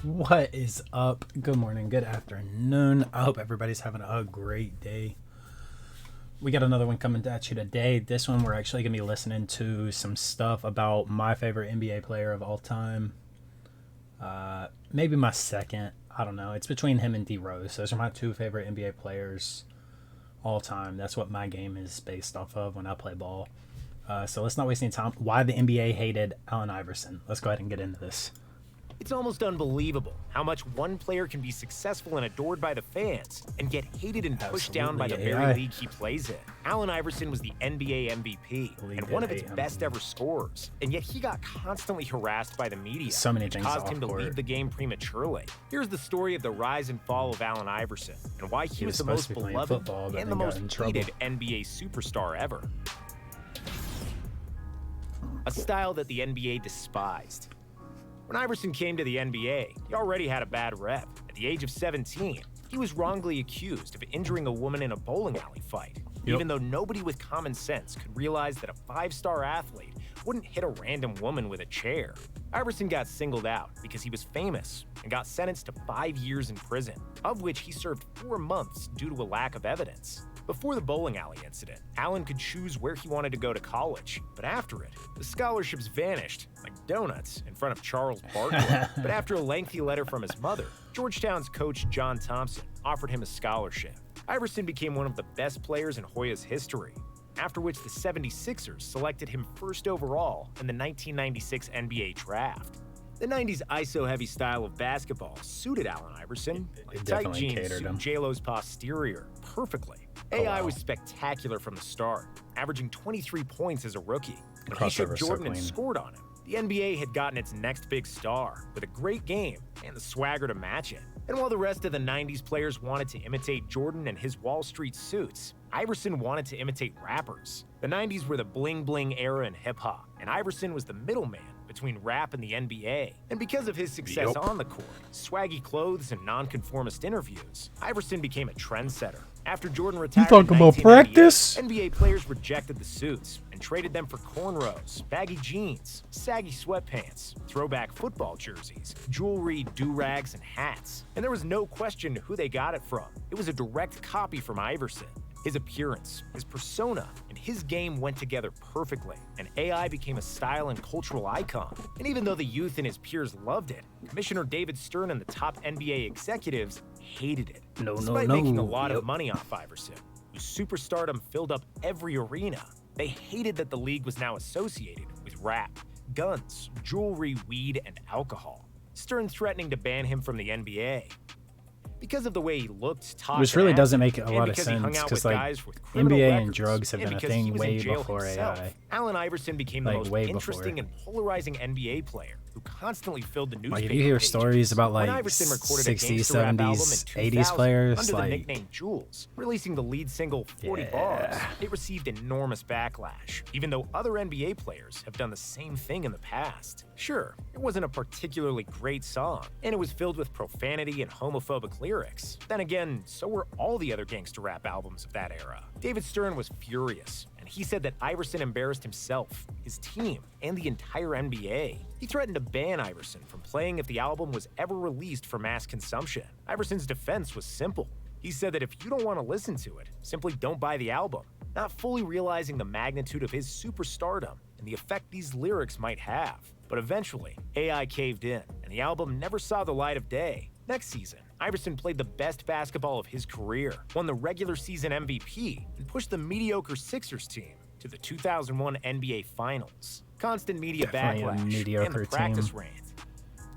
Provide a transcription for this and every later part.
What is up? Good morning, good afternoon. I hope everybody's having a great day. We got another one coming at you today. This one, we're actually going to be listening to some stuff about my favorite NBA player of all time. Maybe my second. I don't know. It's between him and D Rose. Those are my two favorite NBA players all time. That's what my game is based off of when I play ball. So let's not waste any time. Why the NBA hated Allen Iverson. Let's go ahead and get into this. It's almost unbelievable how much one player can be successful and adored by the fans and get hated and pushed down by the very league he plays in. Allen Iverson was the NBA MVP and one of its best ever scorers, and yet he got constantly harassed by the media, which caused him to leave the game prematurely. Here's the story of the rise and fall of Allen Iverson and why he was the most beloved and the most hated NBA superstar ever. A style that the NBA despised. When Iverson came to the NBA, he already had a bad rep. At the age of 17, he was wrongly accused of injuring a woman in a bowling alley fight, even though nobody with common sense could realize that a five-star athlete wouldn't hit a random woman with a chair. Iverson got singled out because he was famous and got sentenced to 5 years in prison, of which he served 4 months due to a lack of evidence. Before the bowling alley incident, Allen could choose where he wanted to go to college, but after it, the scholarships vanished like donuts in front of Charles Barkley. But after a lengthy letter from his mother, Georgetown's coach John Thompson offered him a scholarship. Iverson became one of the best players in Hoya's history, after which the 76ers selected him first overall in the 1996 NBA draft. The 90s ISO-heavy style of basketball suited Allen Iverson, like tight jeans suit J-Lo's posterior, perfectly. AI was spectacular from the start, averaging 23 points as a rookie. And he shook Jordan and scored on him. The NBA had gotten its next big star, with a great game and the swagger to match it. And while the rest of the 90s players wanted to imitate Jordan and his Wall Street suits, Iverson wanted to imitate rappers. The 90s were the bling-bling era in hip-hop, and Iverson was the middleman between rap and the NBA. And because of his success on the court, swaggy clothes, and nonconformist interviews, Iverson became a trendsetter. After Jordan retired in 1998, NBA players rejected the suits and traded them for cornrows, baggy jeans, saggy sweatpants, throwback football jerseys, jewelry, do-rags, and hats. And there was no question who they got it from. It was a direct copy from Iverson. His appearance, his persona, and his game went together perfectly, and AI became a style and cultural icon. And even though the youth and his peers loved it, Commissioner David Stern and the top NBA executives hated it. Despite making a lot of money off Iverson, whose superstardom filled up every arena, they hated that the league was now associated with rap, guns, jewelry, weed, and alcohol. Stern threatening to ban him from the NBA. Because of the way he looked, talked, which really doesn't make a lot of sense, because like NBA and drugs have been a thing way before AI. Allen Iverson became the most interesting and polarizing NBA player who constantly filled the newspaper Like, you hear pages. stories about like Iverson recorded 60s, a gangster rap album in 70s, 2000 80s players, under the like nickname Jules, releasing the lead single 40 Bars. It received enormous backlash, even though other NBA players have done the same thing in the past. Sure, it wasn't a particularly great song, and it was filled with profanity and homophobic lyrics. Then again, so were all the other gangster rap albums of that era. David Stern was furious, and he said that Iverson embarrassed himself, his team, and the entire NBA. He threatened to ban Iverson from playing if the album was ever released for mass consumption. Iverson's defense was simple. He said that if you don't want to listen to it, simply don't buy the album, not fully realizing the magnitude of his superstardom and the effect these lyrics might have. But eventually, AI caved in, and the album never saw the light of day. Next season, Iverson played the best basketball of his career, won the regular season MVP, and pushed the mediocre Sixers team to the 2001 NBA Finals. Constant media backlash and the practice rant.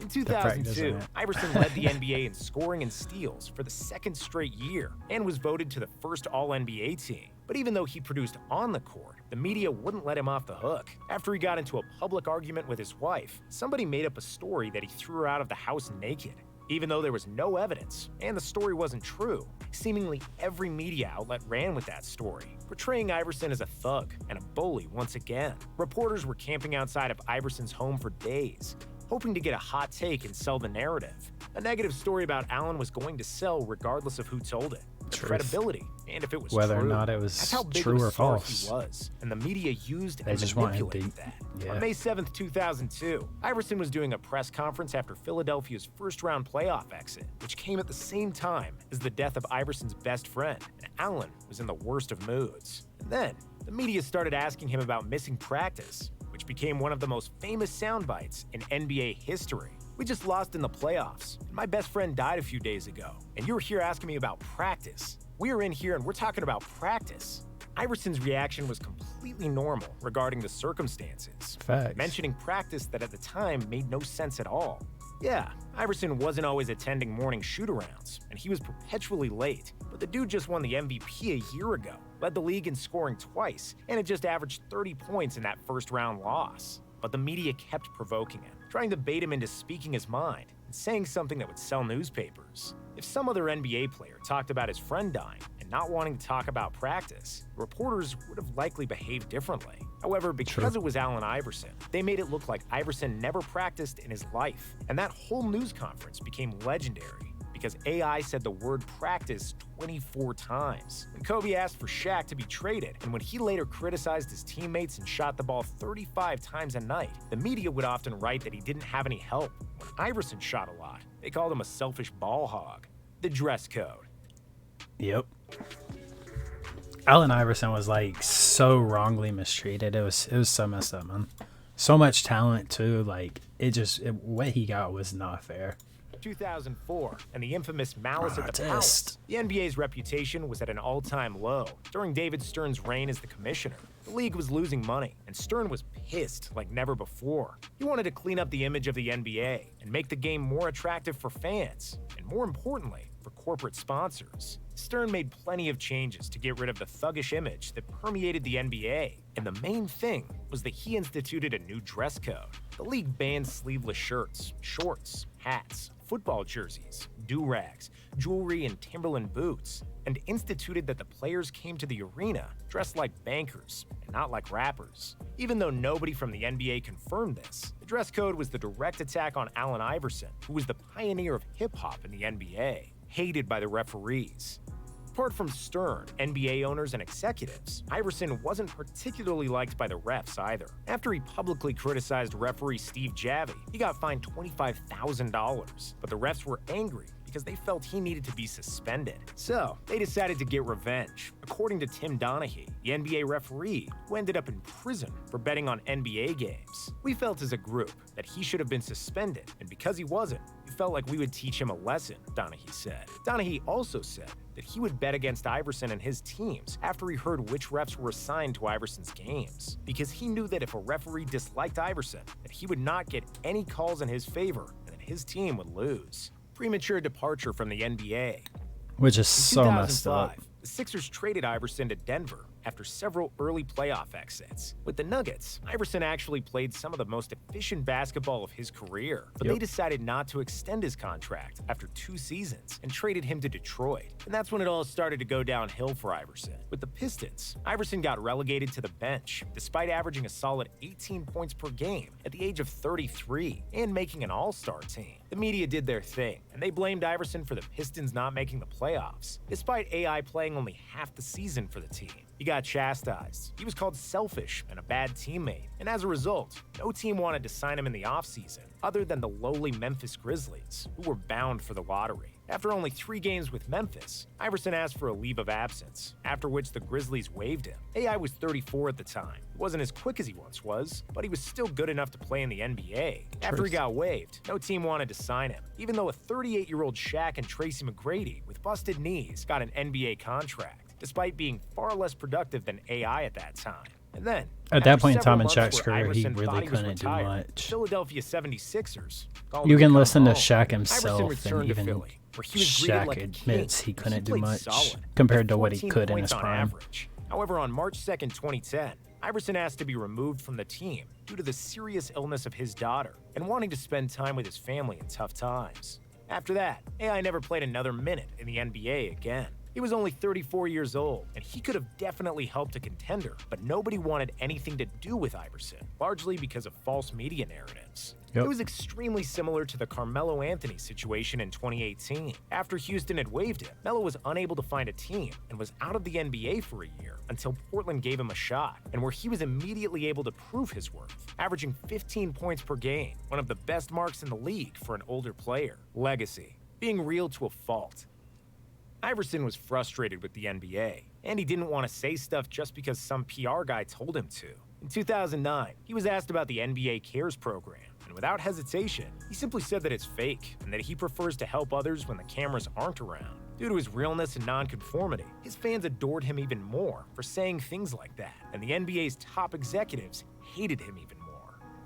In 2002, Iverson led the NBA in scoring and steals for the second straight year and was voted to the first All-NBA team. But even though he produced on the court, the media wouldn't let him off the hook. After he got into a public argument with his wife, somebody made up a story that he threw her out of the house naked. Even though there was no evidence, and the story wasn't true, seemingly every media outlet ran with that story, portraying Iverson as a thug and a bully once again. Reporters were camping outside of Iverson's home for days, hoping to get a hot take and sell the narrative. A negative story about Allen was going to sell regardless of who told it. the Truth. credibility, and if it was Whether true. or not it was That's how big true of a or star false. he was, and the media used They and just wanted manipulated to- that. yeah. On May 7th, 2002, Iverson was doing a press conference after Philadelphia's first-round playoff exit, which came at the same time as the death of Iverson's best friend, and Allen was in the worst of moods. And then, the media started asking him about missing practice, which became one of the most famous sound bites in NBA history. We just lost in the playoffs, and my best friend died a few days ago, and you're here asking me about practice. We're in here and we're talking about practice. Iverson's reaction was completely normal regarding the circumstances, Facts. mentioning practice that at the time made no sense at all. Yeah, Iverson wasn't always attending morning shoot-arounds, and he was perpetually late, but the dude just won the MVP a year ago, led the league in scoring twice, and had just averaged 30 points in that first-round loss. But the media kept provoking him, trying to bait him into speaking his mind and saying something that would sell newspapers. If some other NBA player talked about his friend dying and not wanting to talk about practice, reporters would have likely behaved differently. However, because it was Allen Iverson, they made it look like Iverson never practiced in his life, and that whole news conference became legendary because AI said the word practice 24 times. When Kobe asked for Shaq to be traded, and when he later criticized his teammates and shot the ball 35 times a night, the media would often write that he didn't have any help. When Iverson shot a lot, they called him a selfish ball hog. The dress code. Yep. Allen Iverson was like so wrongly mistreated. It was so messed up, man. So much talent too. Like what he got was not fair. 2004, and the infamous malice at the Protest. Palace. The NBA's reputation was at an all-time low. During David Stern's reign as the commissioner, the league was losing money, and Stern was pissed like never before. He wanted to clean up the image of the NBA and make the game more attractive for fans, and more importantly, for corporate sponsors. Stern made plenty of changes to get rid of the thuggish image that permeated the NBA, and the main thing was that he instituted a new dress code. The league banned sleeveless shirts, shorts, hats, football jerseys, do-rags, jewelry, and Timberland boots, and instituted that the players came to the arena dressed like bankers and not like rappers. Even though nobody from the NBA confirmed this, the dress code was the direct attack on Allen Iverson, who was the pioneer of hip-hop in the NBA, hated by the referees. Apart from Stern, NBA owners, and executives, Iverson wasn't particularly liked by the refs either. After he publicly criticized referee Steve Javie, he got fined $25,000, but the refs were angry because they felt he needed to be suspended. So, they decided to get revenge. According to Tim Donaghy, the NBA referee, who ended up in prison for betting on NBA games. We felt as a group that he should have been suspended, and because he wasn't, we felt like we would teach him a lesson, Donaghy said. Donaghy also said that he would bet against Iverson and his teams after he heard which refs were assigned to Iverson's games, because he knew that if a referee disliked Iverson, that he would not get any calls in his favor and that his team would lose. Premature departure from the NBA. Which is In so messed up. 2005, the Sixers traded Iverson to Denver after several early playoff exits. With the Nuggets, Iverson actually played some of the most efficient basketball of his career, but they decided not to extend his contract after 2 seasons and traded him to Detroit. And that's when it all started to go downhill for Iverson. With the Pistons, Iverson got relegated to the bench, despite averaging a solid 18 points per game at the age of 33 and making an all-star team. The media did their thing, and they blamed Iverson for the Pistons not making the playoffs, despite AI playing only half the season for the team. He got chastised. He was called selfish and a bad teammate, and as a result, no team wanted to sign him in the offseason, other than the lowly Memphis Grizzlies, who were bound for the lottery. After only 3 games with Memphis, Iverson asked for a leave of absence, after which the Grizzlies waived him. AI was 34 at the time. He wasn't as quick as he once was, but he was still good enough to play in the NBA. After he got waived, no team wanted to sign him, even though a 38-year-old Shaq and Tracy McGrady with busted knees got an NBA contract, despite being far less productive than AI at that time. And then, At that after point in several time in months Shaq's where career, he Iverson thought really was couldn't do retired, much. Philadelphia 76ers called You him to can come listen to home. Shaq Iverson himself, and returned to even Philly, where he was greeted Shaq like a admits king, he and couldn't do played much solid, compared to with what he 14 could in points his on prime. average. However, on March 2nd, 2010, Iverson asked to be removed from the team due to the serious illness of his daughter and wanting to spend time with his family in tough times. After that, AI never played another minute in the NBA again. He was only 34 years old, and he could have definitely helped a contender, but nobody wanted anything to do with Iverson, largely because of false media narratives. Yep. It was extremely similar to the Carmelo Anthony situation in 2018. After Houston had waived him, Melo was unable to find a team and was out of the NBA for a year until Portland gave him a shot, and where he was immediately able to prove his worth, averaging 15 points per game, one of the best marks in the league for an older player. Legacy. Being real to a fault. Iverson was frustrated with the NBA, and he didn't want to say stuff just because some PR guy told him to. In 2009, he was asked about the NBA Cares program, and without hesitation, he simply said that it's fake and that he prefers to help others when the cameras aren't around. Due to his realness and nonconformity, his fans adored him even more for saying things like that, and the NBA's top executives hated him even more.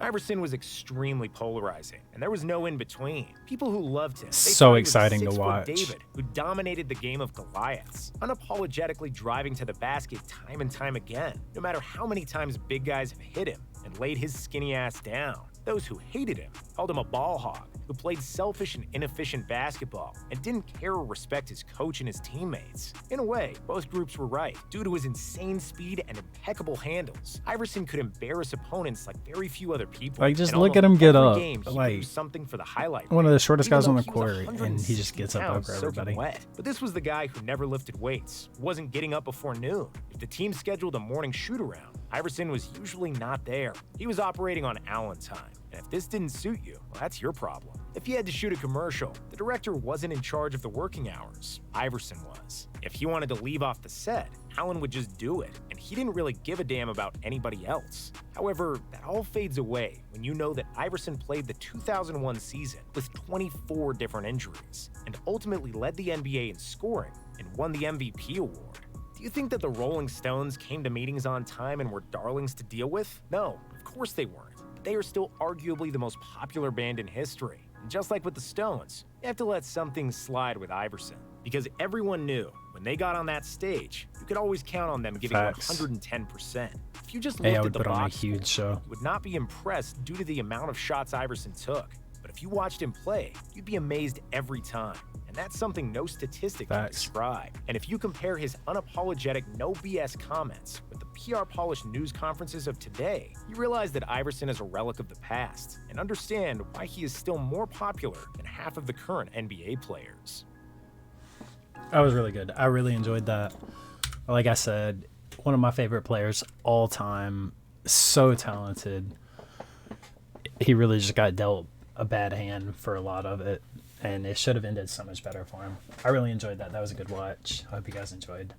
Iverson was extremely polarizing, and there was no in-between. People who loved him, they So thought he was a exciting to 6-foot watch. David who dominated the game of Goliaths, unapologetically driving to the basket time and time again, no matter how many times big guys have hit him and laid his skinny ass down. Those who hated him called him a ball hog who played selfish and inefficient basketball and didn't care or respect his coach and his teammates. In a way, both groups were right. Due to his insane speed and impeccable handles, Iverson could embarrass opponents like very few other people. Like, just And look at almost him get every up. game, he Like, could do something for the highlight one of reel, the shortest even guys on though the he was court, and he just 160 gets up pounds over soaking everybody. wet. But this was the guy who never lifted weights, wasn't getting up before noon. If the team scheduled a morning shoot-around, Iverson was usually not there. He was operating on Allen time. And if this didn't suit you, well, that's your problem. If he had to shoot a commercial, the director wasn't in charge of the working hours. Iverson was. If he wanted to leave off the set, Allen would just do it, and he didn't really give a damn about anybody else. However, that all fades away when you know that Iverson played the 2001 season with 24 different injuries, and ultimately led the NBA in scoring and won the MVP award. Do you think that the Rolling Stones came to meetings on time and were darlings to deal with? No, of course they weren't. But they are still arguably the most popular band in history. And just like with the Stones, you have to let some things slide with Iverson. Because everyone knew, when they got on that stage, you could always count on them giving Facts. 110%. If you just Hey, looked I at would the put on a box huge score, show. you would not be impressed due to the amount of shots Iverson took. But if you watched him play, you'd be amazed every time. And that's something no statistic can Facts. describe. And if you compare his unapologetic, no BS comments with the PR-polished news conferences of today, you realize that Iverson is a relic of the past and understand why he is still more popular than half of the current NBA players. That was really good. I really enjoyed that. Like I said, one of my favorite players all time. So talented. He really just got dealt a bad hand for a lot of it, and it should have ended so much better for him. I really enjoyed that. That was a good watch. I hope you guys enjoyed.